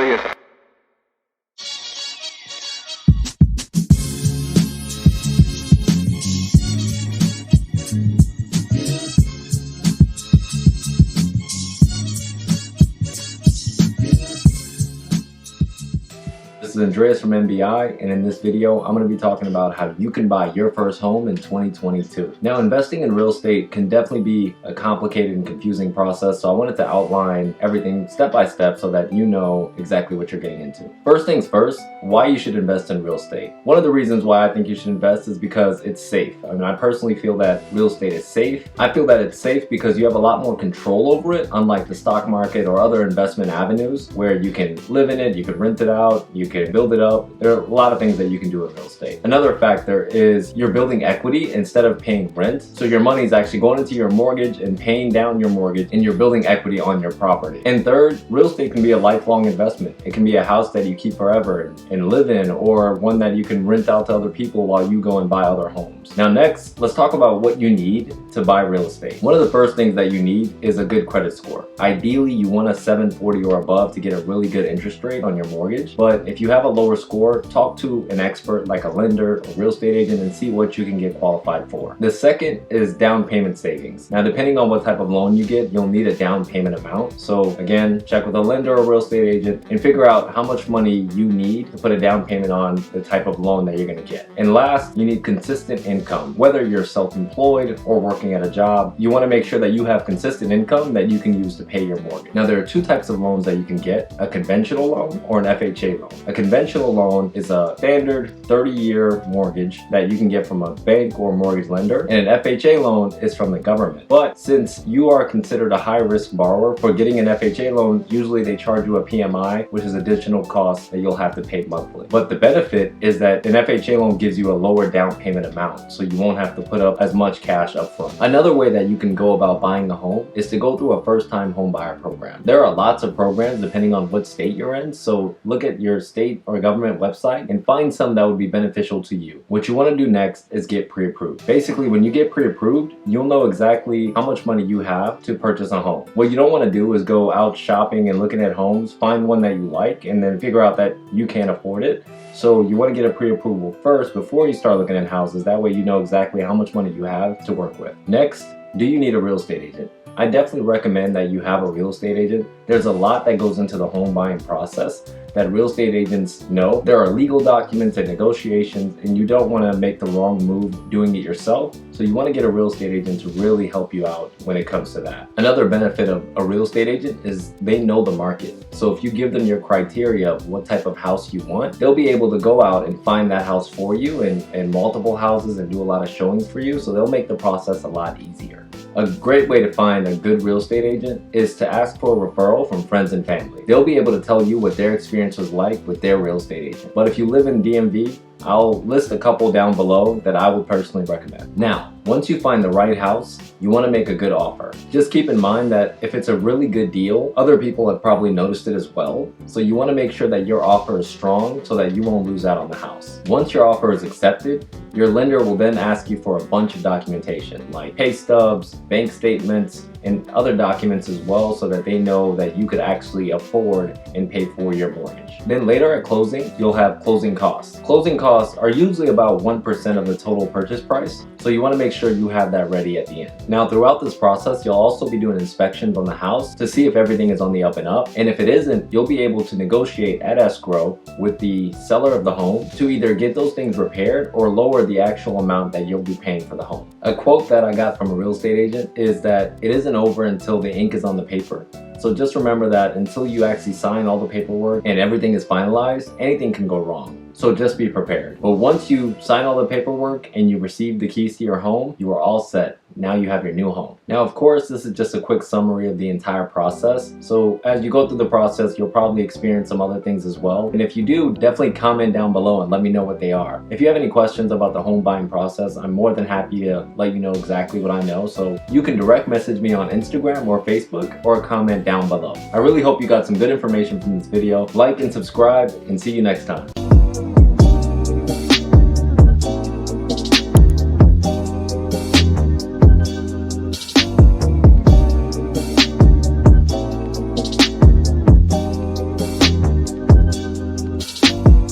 serious. This is Andreas from M.B.I, and in this video I'm going to be talking about how you can buy your first home in 2022. Now, investing in real estate can definitely be a complicated and confusing process, so I wanted to outline everything step by step so that you know exactly what you're getting into. First things first, why you should invest in real estate. One of the reasons why I think you should invest is because it's safe. I mean, I personally feel that real estate is safe. I feel that it's safe because you have a lot more control over it, unlike the stock market or other investment avenues where you can live in it, you can rent it out, you can build it up. There are a lot of things that you can do with real estate. Another factor is you're building equity instead of paying rent. So your money is actually going into your mortgage and paying down your mortgage, and you're building equity on your property. And third, real estate can be a lifelong investment. It can be a house that you keep forever and live in, or one that you can rent out to other people while you go and buy other homes. Now next, let's talk about what you need to buy real estate. One of the first things that you need is a good credit score. Ideally, you want a 740 or above to get a really good interest rate on your mortgage. But if you have a lower score, talk to an expert like a lender or real estate agent and see what you can get qualified for. The second is down payment savings. Now, depending on what type of loan you get, you'll need a down payment amount. So again, check with a lender or real estate agent and figure out how much money you need to put a down payment on the type of loan that you're going to get. And last, you need consistent income. Whether you're self-employed or working at a job, you want to make sure that you have consistent income that you can use to pay your mortgage. Now, there are two types of loans that you can get: a conventional loan or an FHA loan. A conventional loan is a standard 30-year mortgage that you can get from a bank or mortgage lender, and an FHA loan is from the government. But since you are considered a high-risk borrower, for getting an FHA loan, usually they charge you a PMI, which is additional cost that you'll have to pay monthly. But the benefit is that an FHA loan gives you a lower down payment amount, so you won't have to put up as much cash up front. Another way that you can go about buying a home is to go through a first-time home buyer program. There are lots of programs depending on what state you're in, so look at your state or government website and find some that would be beneficial to you. What you want to do next is get pre-approved. Basically, when you get pre-approved, you'll know exactly how much money you have to purchase a home. What you don't want to do is go out shopping and looking at homes, find one that you like, and then figure out that you can't afford it. So you want to get a pre-approval first before you start looking at houses. That way you know exactly how much money you have to work with. Next, do you need a real estate agent? I definitely recommend that you have a real estate agent. There's a lot that goes into the home buying process that real estate agents know. There are legal documents and negotiations, and you don't want to make the wrong move doing it yourself. So you want to get a real estate agent to really help you out when it comes to that. Another benefit of a real estate agent is they know the market. So if you give them your criteria of what type of house you want, they'll be able to go out and find that house for you and multiple houses and do a lot of showings for you. So they'll make the process a lot easier. A great way to find a good real estate agent is to ask for a referral from friends and family. They'll be able to tell you what their experience was like with their real estate agent. But if you live in DMV, I'll list a couple down below that I would personally recommend. Now, once you find the right house, you want to make a good offer. Just keep in mind that if it's a really good deal, other people have probably noticed it as well. So you want to make sure that your offer is strong so that you won't lose out on the house. Once your offer is accepted, your lender will then ask you for a bunch of documentation like pay stubs, bank statements, and other documents as well, so that they know that you could actually afford and pay for your mortgage. Then later at closing, you'll have closing costs. Closing costs are usually about 1% of the total purchase price, so you want to make sure you have that ready at the end. Now, throughout this process, you'll also be doing inspections on the house to see if everything is on the up and up, and if it isn't, you'll be able to negotiate at escrow with the seller of the home to either get those things repaired or lower the actual amount that you'll be paying for the home. A quote that I got from a real estate agent is that it isn't over until the ink is on the paper. So just remember that until you actually sign all the paperwork and everything is finalized, anything can go wrong. So just be prepared. But once you sign all the paperwork and you receive the keys to your home, you are all set. Now you have your new home. Now, of course, this is just a quick summary of the entire process. So as you go through the process, you'll probably experience some other things as well. And if you do, definitely comment down below and let me know what they are. If you have any questions about the home buying process, I'm more than happy to let you know exactly what I know. So you can direct message me on Instagram or Facebook, or comment down below. I really hope you got some good information from this video. Like and subscribe, and see you next time.